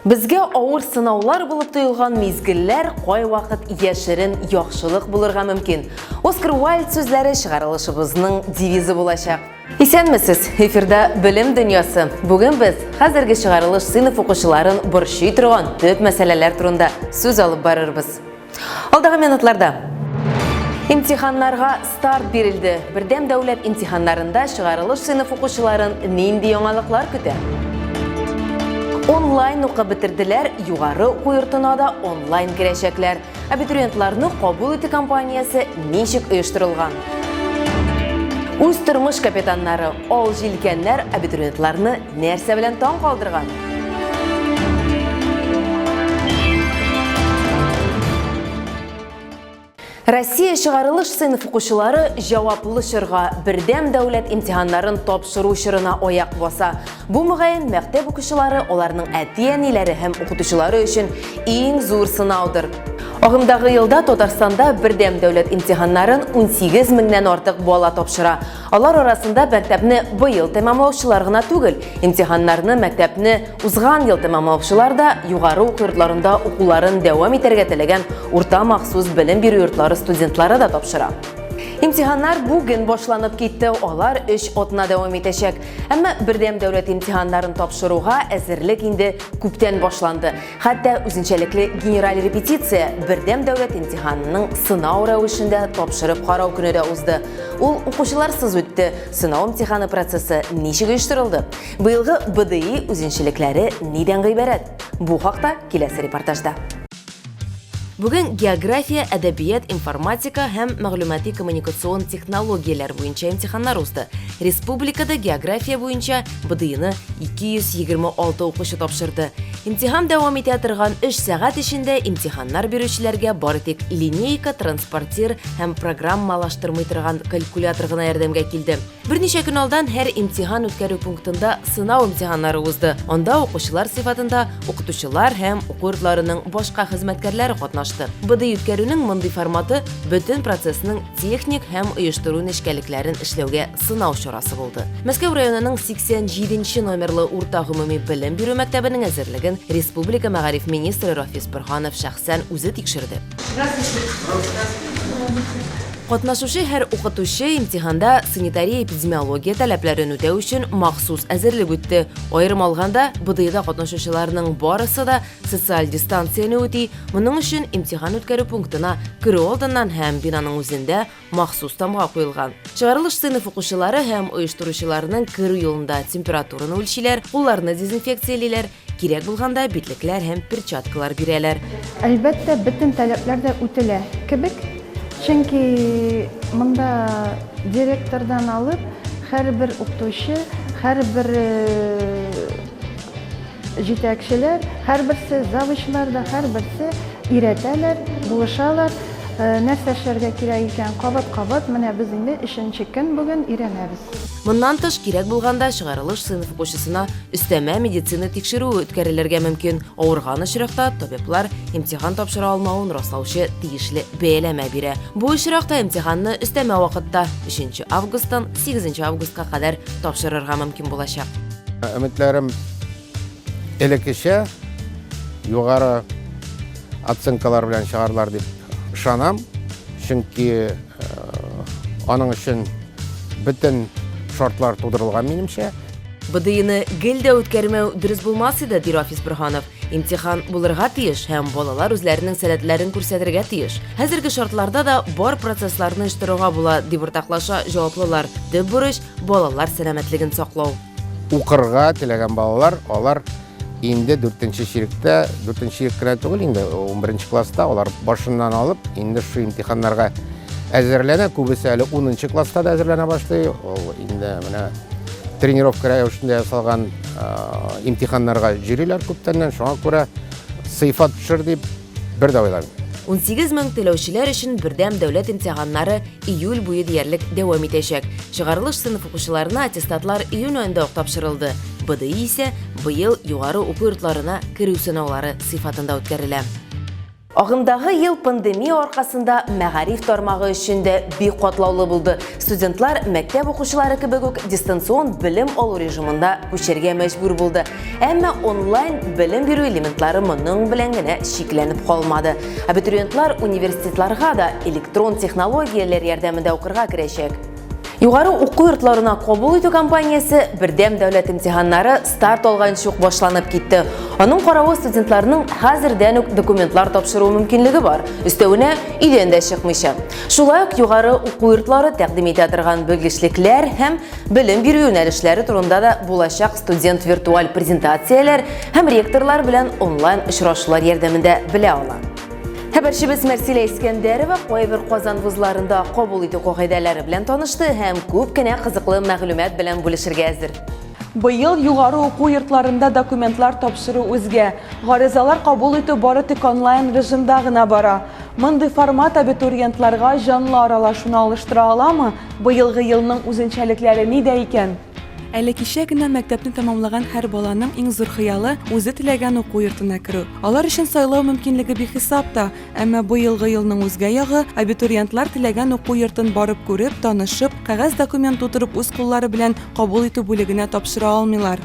Безгә авыр сынаулар булып тоелган мизгелләр кай вакыт яшерен яхшылык булырга мөмкин. Оскар Уайльд сүзләре чыгарылышыбызның девизы булачак. Исәнмесез, эфирда Белем дөньясы. Бүген без хәзерге чыгарылыш сыйныф укучыларын борчый торган төп мәсьәләләр турында сүз алып барырбыз. Алдагы минутларда имтиханнарга старт бирелде. Бердәм дәүләт имтиханнарында чыгарылыш сыйныф укучыларын нинди яңалыклар көтә? Онлайн укып бетерделәр, югары уку йортына да онлайн керәчәкләр. Абитуриентларны кабул итү кампаниясе ничек оештырылган? Үз тормыш капитаннары, ал җилкәннәр абитуриентларны нәрсә белән таң калдырган? Россия чыгарылыш сыйныф укучылары җаваплы чорга бердәм дәүләт имтиханнарын тапшыру чорына аяк баса. Бу мөгаен мәктәп укучылары, аларның әти-әниләре һәм укытучылары өчен иң зур сынаудыр. Агымдагы елда Татарстанда бердәм дәүләт имтиханнарын 18 меңнән артык бала тапшыра. Алар арасында мәктәпне быел тәмамлаучылар гына түгел, имтиханнарны мәктәпне узган ел тәмамлаучылар да югары уку йортларында укуларын дәвам итәргә теләгән урта махсус белем бирү йортлары студентлары да тапшыра. Имтиханнар бүген башланып китте, алар 3 атна дәвам итәчәк. Әмма бердәм дәүләт имтиханнарын тапшыруга әзерлек инде күптән башланды. Хәтта үзенчәлекле генераль репетиция бердәм дәүләт имтиханының сынау рәвешендә тапшырып карау көне дә узды. Ул укучыларсыз үтте. Сынау имтиханы процессы ничек оештырылды? Быелгы БДИ үзенчәлекләре нидән гыйбарәт? Бу хакта киләсе репортажда. Бүген география, әдәбият, информатика һәм мәгълүмати коммуникацион технологияләр буенча имтиханнар узды. Республикада география буенча БДИны 226 укучы тапшырды. Имтихан дәвам итә торган 3 сәгать эчендә имтиханнар бирүчеләргә бары тик линейка, транспортир һәм программалаштырмый торган калькулятор гына ярдәмгә килде. Берничә көн алдан һәр имтихан үткәрү пунктында сынау имтиханнары узды. Анда укучылар сыйфатында укытучылар һәм уку йортларының башка хезмәткәрләре катнашты. БДИ үткәрүнең мондый форматы бөтен процессның техник һәм оештыру нечкәлекләрен эшләүгә сынау чарасы булды. Мәскәү районының 87 номерлы урта гомуми белем бирү мәктәбенең әзерлеген Республика мәгариф министры Рафис Борһанов шәхсән үзе тикшерде. Катнашучы һәр укытучы имтиханда санитария-эпидемиология таләпләрен үтәү өчен махсус әзерлек үтте. Аерым алганда, БДИда катнашучыларның барысы да социаль дистанцияны үти. Моның өчен имтихан үткәрү пунктына керү алдыннан һәм бинаның үзендә махсус тамга куелган. Чыгарылыш сыйныф укучылары һәм оештыручыларның керү юлында температураны үлчиләр, кулларны дезинфекциялиләр, кирәк булганда битлекләр һәм перчаткалар бирәләр. Әлбәттә, бөтен таләпләр дә үтелә кебек. Чөнки монда директордан алып, һәрбер укытучы, һәрбер җитәкчеләр, һәрберсе завучлар да һәрберсе өйрәтәләр, булышалар. Нәрсә эшләргә кирәк икән, кабат-кабат менә без инде 3нче көн бүген өйрәнәбез. Моннан тыш кирәк булганда чыгарылыш сыйныф укучысына өстәмә медицина тикшерүе үткәрелергә мөмкин. Авырган очракта табиблар имтихан тапшыра алмавын раслаучы тиешле бәяләмә бирә. Бу очракта имтиханны өстәмә вакытта 3 августтан 8 августка кадәр тапшырырга мөмкин булачак. Өметләрем элеккечә югары оценкалар белән чыгарлар дип ышанам, чөнки аның өчен бөтен шартлар тудырылган минемчә. БДИны гел дә үткәрмәү дөрес булмас иде, ди Рафис Борһанов. Имтихан булырга тиеш һәм балалар үзләренең сәләтләрен күрсәтергә тиеш. Хәзерге шартларда да бар процессларны оештыруга була, дип уртаклаша җаваплылар. Төп бурыч балалар сәламәтлеген саклау. Укырга теләгән балалар, алар инде 4нче чиректә, 4нче чиреккә түгел инде 11нче класста алар башыннан алып, инде шу имтиханнарга әзерләнә, күбесе әле 10нчы класста да әзерләнә башлый. Ул инде менә тренировка рәвешендә ясалган имтиханнарга җөриләр күптәннән, шуңа күрә сыйфат төшер дип бер дә уйлыйм. 18 мең теләүчеләр өчен бердәм дәүләт имтиханнары июль буе диярлек дәвам итәчәк. Чыгарылыш сыйныф укучыларына аттестатлар июнь аенда ук тапшырылды. БДИ исә быел югары уку йортларына керү сынаулары сыйфатында үткәрелә. Ағымдағы ел пандемия арқасында мәгариф тармағы өчен дә бик катлаулы булды. Студентлар мәктәп укучылары кебек үк дистанцион белем алу режимында күчәргә мәҗбүр булды. Әмма онлайн белем бирү элементлары моның белән генә шикләнеп калмады. Абитуриентлар университетларга да электрон технологияләр ярдәмендә укырга керәчәк. Югары уку йортларына кабул итү кампаниясе бердәм дәүләт имтиханнары старт алганчы ук башланып китте. Аның каравы студентларның хәзердән үк документлар тапшыру мөмкинлеге бар. Өстәвенә өйдән дә чыкмыйча. Шулай ук югары уку йортлары тәкъдим итә торган белгечлекләр һәм белем бирү юнәлешләре турында да булачак студент виртуаль презентацияләр һәм ректорлар белән онлайн очрашулар ярдәмендә белә ала. Хәбәрчебез Мәрсилә Искәндәрова кайбер Казан вузларында кабул итү кагыйдәләре белән танышты һәм күп кенә кызыклы мәгълүмат белән бүлешергә әзер. Быел югары уку йортларында документлар тапшыру үзгә. Гаризалар кабул итү бары тик онлайн режимда гына бара. Мондый формат абитуриентларга җанлы аралашуны алыштыра аламы? Быелгы елның үзенчәлекләре нидә икән? Әле кичә генә мәктәпне тәмамлаган һәр баланың иң зур хыялы үзе теләгән уку йортына керү. Алар өчен сайлау мөмкинлеге бихисап та, әмма быелгы елның үзгә ягы абитуриентлар теләгән уку йортын барып күреп, танышып, кәгазь документ тутырып үз куллары белән кабул итү бүлегенә тапшыра алмыйлар.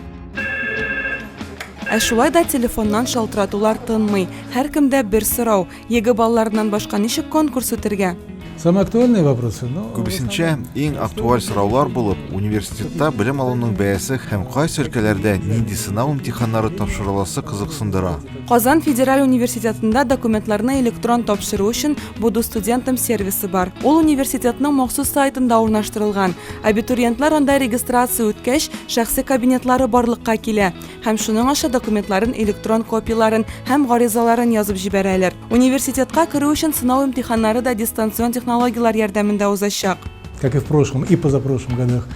Ә шулай да телефоннан шалтыратулар тынмый. Һәркемдә бер сорау: еге балаларыннан башка ничек конкурс үтәргә? Самые актуальные вопросы, Күбесенчә, иң актуаль сораулар булып, университетта белем алуның бәясе һәм кайсы өлкәләрдә нинди сынау имтиханнары тапшырыласы кызыксындыра. Казан Федераль университетында документларны электрон тапшыру өчен Буду студентам сервисы бар. Ул университетның махсус сайтында урнаштырылган. Абитуриентлар анда регистрация үткәч, шәхси кабинетлары барлыкка килә һәм шуның аша документларын электрон копияларын һәм гаризаларын язып җибәрәләр. Университетка керү өчен сынау имтиханнары да дистанцион технологиялар ярдәмендә узачак. как и в прошлом и позапрошлом годах.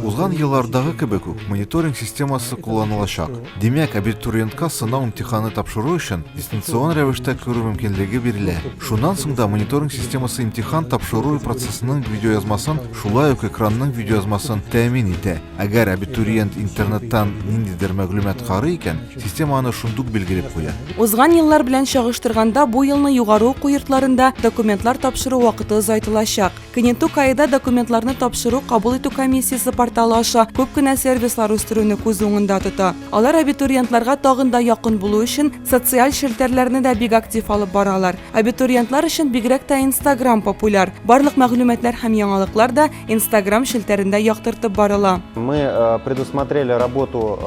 Узган еллардагы кебек үк мониторинг системасы кулланылачак. Демәк, абитуриентка сынау имтиханы тапшыру өчен дистанцион рәвештә күрү мөмкинлеге бирелә. Шуннан соң да мониторинг системасы имтихан тапшыру процессының видеоязмасын, шулай ук экранның видеоязмасын тәэмин итә. Әгәр абитуриент интернеттан ниндидер мәгълүмат карый икән, система аны шундук билгеләп куя. Узган еллар белән чагыштырганда бу елны югары уку йортларында документлар тапшыру вакыты озайтылачак. Кенету кайда документларны тапшыру кабул итү комиссиясе порталы аша күп кенә сервислар үстерүне күз уңында тота. Алар абитуриентларга тагын да якын булу өчен социаль челтәрләрне дә бик актив алып баралар. Абитуриентлар өчен бигрәк тә Instagram популяр. Барлык мәгълүматлар һәм яңалыклар да Instagram челтәрендә яктыртып барыла. Мы предусмотрели работу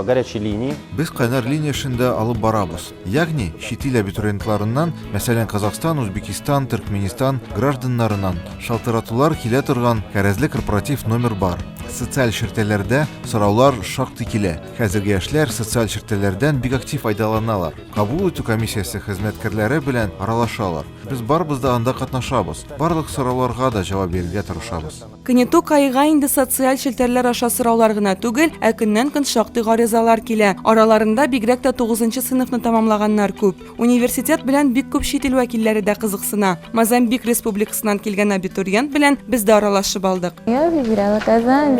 горячей линии. Без кайнар линия эшендә алып барабыз. Ягъни чит ил абитуриентларыннан, мәсәлән, Казахстан, Үзбекистан, Төркменистан гражданнарыннан шалтыратулар килә торган кәрәзле корпоратив номер бар. Социаль шертеләрдә сораулар шактый килә. Хәзерге яшьләр социаль шертеләрдән бик актив файдаланалар. Кабул итү комиссиясе хезмәткәрләре белән аралашалар. Без барыбыз да анда катнашабыз. Барлык сорауларга да җавап бирергә тырышабыз. Кенету кайга инде социаль челтәрләр аша сораулар гына түгел, ә көннән-көн шактый гаризалар килә. Араларында бигрәк тә 9нчы сыйныфны тамамлаганнар күп. Университет белән бик күп чит ил вәкилләре дә кызыксына. Мозамбик республикасыннан килгән абитуриент белән без дә аралашып алдык.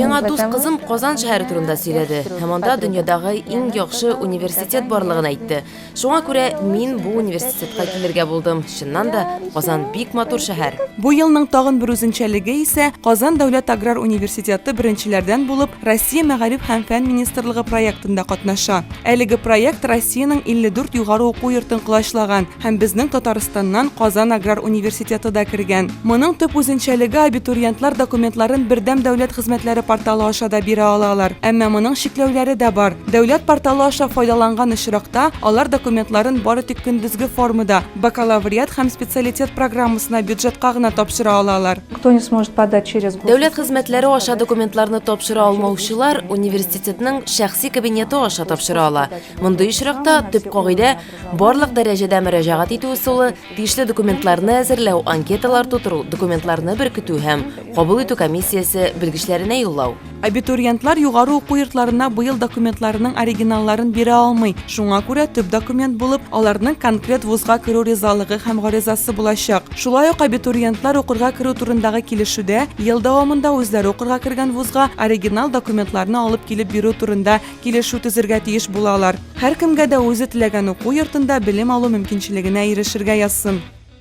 Миңа дус кызым Казан шәһәре турында сөйләде. Һәм анда дөньядагы иң яхшы университет барлыгын әйтте. Шуңа күрә мин бу университетка килергә булдым. Чыннан да Казан бик матур шәһәр. Бу елның тагын бер үзенчәлеге исә Казан дәүләт аграр университеты беренчеләрдән булып Россия мәгариф һәм фән министрлыгы проектында катнаша. Әлеге проект Россиянең 54 югары уку йортын кылачлаган һәм безнең Татарстаннан Казан аграр университеты да кергән. Моның төп үзенчәлеге абитуриентлар документларын бердәм дәүләт хезмәтләре порталы аша да бирә алалар. Әмма моның шикләүләре дә бар. Дәүләт порталы аша файдаланган очракта алар документларын бары тик көндезге формада бакалавриат һәм специалитет программасына бюджетка гына тапшыра алалар. Кто не сможет подать через Дәүләт хезмәтләре аша документларны тапшыра алмаучылар университетның шәхси кабинеты аша тапшыра ала. Мондый очракта төп кагыйдә барлык дәрәҗәдә мөрәҗәгать итү усулы, тиешле документларны әзерләү, анкеталар тутыру, документларны беркетү һәм кабул итү комиссиясе белгечләренә юллау. Абитуриентлар югары уку йортларына быел документларының оригиналларын бирә алмый. Шуңа күрә төп документ булып аларның конкрет вузга керү ризалыгы һәм гаризасы базасы булачак. Шулай ук абитуриентлар укырга кирү турындагы килешүдә ел дәвамында үзләре укырга кергән вузга оригинал документларны алып килеп бирү турында килешү төзергә тиеш булалар. Һәр кемгә дә үзе теләгән уку йортында белем алу мөмкинчелегенә ирешергә язсын.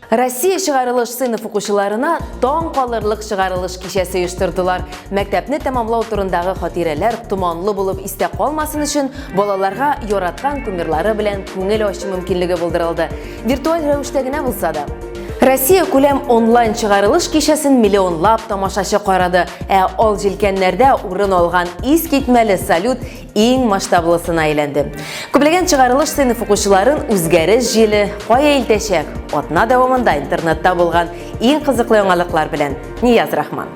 Россия чыгарылыш сыйныф укучыларына таң калырлык чыгарылыш кичәсе оештырдылар. Мәктәпне тәмамлау турындагы хатирәләр томанлы булып истә калмасын өчен балаларга яраткан кумирлары белән күңел ачу мөмкинлеге булдырылды. Виртуаль рәвештә генә булса да. Россия күләм онлайн чыгарылыш кичәсен миллионлап тамашачы карады, ал җилкәннәрдә урын алган искитмәле салют иң масштаблысына әйләнде. Күпләгән чыгарылыш сыйныф укучыларын үзгәреш җиле кая илтәчәк? Атна дәвамында интернетта булган иң кызыклы яңалыклар белән Нияз Рахман.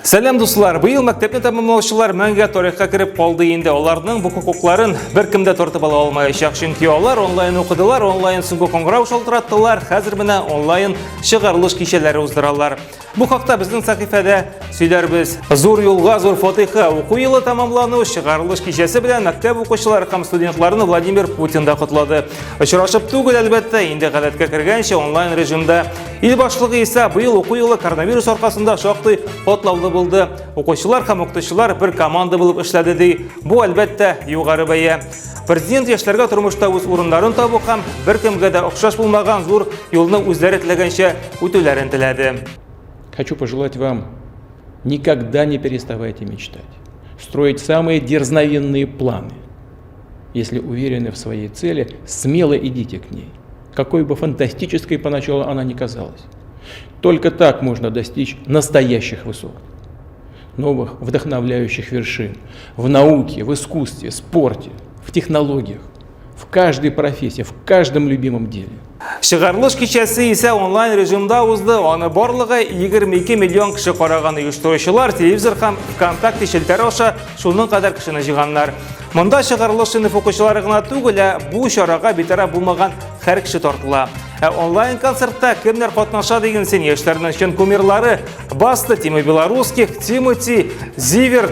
Сәлем дуслар, быел мәктәпне тәмамлаучылар мәңгә тарихка кирип калды инде. Аларның бу хукукларын беркем дә тартып ала алмаячак, чөнки алар онлайн укыдылар, онлайн соңгы коңгырау шалтыраттылар, хәзер менә онлайн чыгарылыш кичәләре уздыралар. Бу хакта безнең сәхифәдә сөйләрбез. Зур юлга зур фатиха. Уку елы тәмамлану чыгарылыш кичәсе белән мәктәп укучылары һәм студентларны Владимир Путин да котлады. Очрашып түгел, әлбәттә, инде гадәткә кергәнчә онлайн режимда. Ил башлыгы исә быел уку елы коронавирус аркасында шактый катлаулы булды. Укучылар һәм укытучылар бер команда булып эшләде ди. Бу әлбәттә югары бәя. Президент яшьләргә тормышта үз урыннарын табу һәм беркемгә дә охшаш булмаган зур юлны үзләре теләгәнчә үтүләрен теләде. Хочу пожелать вам, никогда не переставайте мечтать, строить самые дерзновенные планы. Если уверены в своей цели, смело идите к ней, какой бы фантастической поначалу она ни казалась. Только так можно достичь настоящих высот, новых вдохновляющих вершин в науке, в искусстве, спорте, в технологиях, в каждой профессии, в каждом любимом деле. Чыгарылыш кичәсе исә онлайн режимда узды. Аны барлыгы 22 миллион кеше караган. Оештыручылар телевизор һәм ВКонтакте челтәре аша шуның кадәр кешене җыйганнар. Монда чыгарылыш сыйныф укучылары гына түгел, бу чарага битараф булмаган һәр кеше тартыла. Онлайн концертта кемнәр катнаша дигән син яшьләрнең чын кумирлары Баста, Тима Белорусских, Тимати, Зивер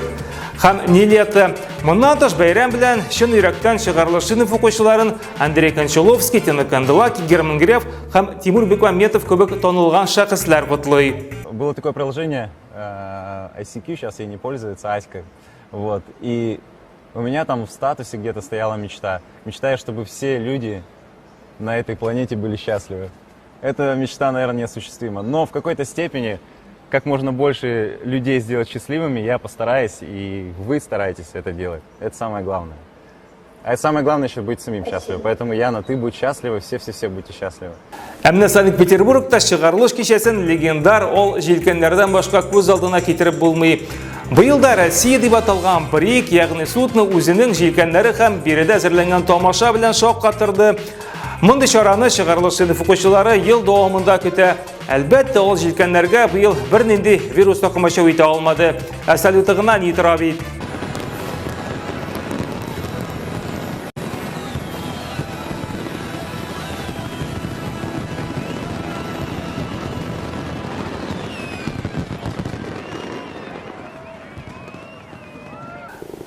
һәм Нилета. Моннан тыш бәйрәм белән чын йөрәктән чыгарылыш сыйныф укучыларын Андрей Кончаловский, Тина Канделаки, Герман Греф һәм Тимур Бекмәметов кебек танылган шәхесләр котлый. Было такое приложение ICQ, сейчас ей не пользуется, Аська. Вот. И у меня там в статусе где-то стояла мечта. Мечтаю, чтобы все люди на этой планете были счастливы. Эта мечта, наверное, неосуществима. Но в какой-то степени как можно больше людей сделать счастливыми, я постараюсь, и вы стараетесь это делать. Это самое главное. А самое главное еще быть самим счастливым. Поэтому, Яна, ты будь счастлива, все будьте счастливы. Әмне Санкт-Петербургта чыгарылыш кичәсен легендар ол җилкәннәрдән башка күз алдына китереп булмый. Быел да Россия дип аталган брик, ягъни судно үзенең җилкәннәре һәм биредә әзерләнгән тамаша белән шаккатырды. Мондый чараны чыгарылыш сыйныф укучылары ел дәвамында көтә. Әлбәттә, ул җилкәннәргә быел бернинди вирус токымачау итә алмады. Салюты гына нейтраль бит.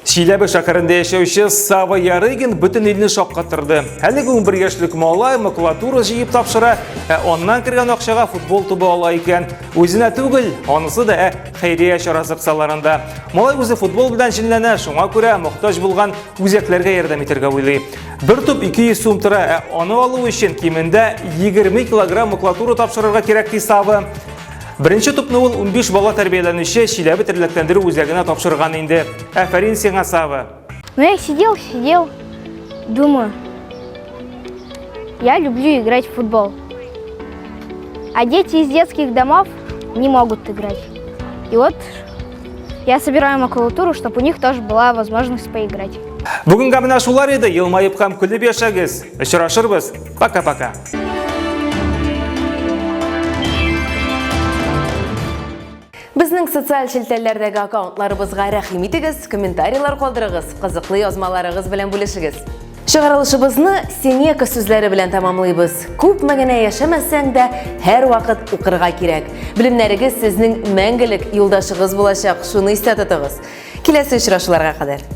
Чиләбе шәһәрендә яшәүче Сава Ярыгин бөтен илне шаккатырды. Әлеге 11 яшьлек малай макулатура җыеп тапшыра, оннан кергән акчага футбол тубы ала икән. Үзенә түгел, анысы да хәйрия чарасы кысаларында. Малай үзе футбол белән җинләнә, шуңа күрә мохтаҗ булган үзәкләргә ярдәм итәргә уйлый. Бер туп 200 сум тора, аны алу өчен кимендә 20 килограмм макулатура тапшырырга кирәк ди Сава. Беренче тупны ул 15 бала тәрбияләнүче Чиләбе терлекләндерү үзәгенә тапшырган инде. Афәрин сиңа, Сава. Ну, я сидел, думаю, я люблю играть в футбол. А дети из детских домов не могут играть. И вот я собираю макулатуру, чтобы у них тоже была возможность поиграть. Бүгенге менә шулар иде, елмаеп һәм көлеп яшәгез. Очрашырбыз. Пока-пока. Безнең социаль челтәрләрдәге аккаунтларыбызга рәхим итегез, комментарийлар калдырыгыз, кызыклы язмаларыгыз белән бүлешегез. Чыгарылышыбызны Сенека сүзләре белән тәмамлыйбыз. Күп мәгънә яшәмәсәң дә, һәр вакыт укырга кирәк. Белемнәрегез сезнең мәңгелек юлдашыгыз булачак, шуны истә тотыгыз. Киләсе очрашуларга кадәр.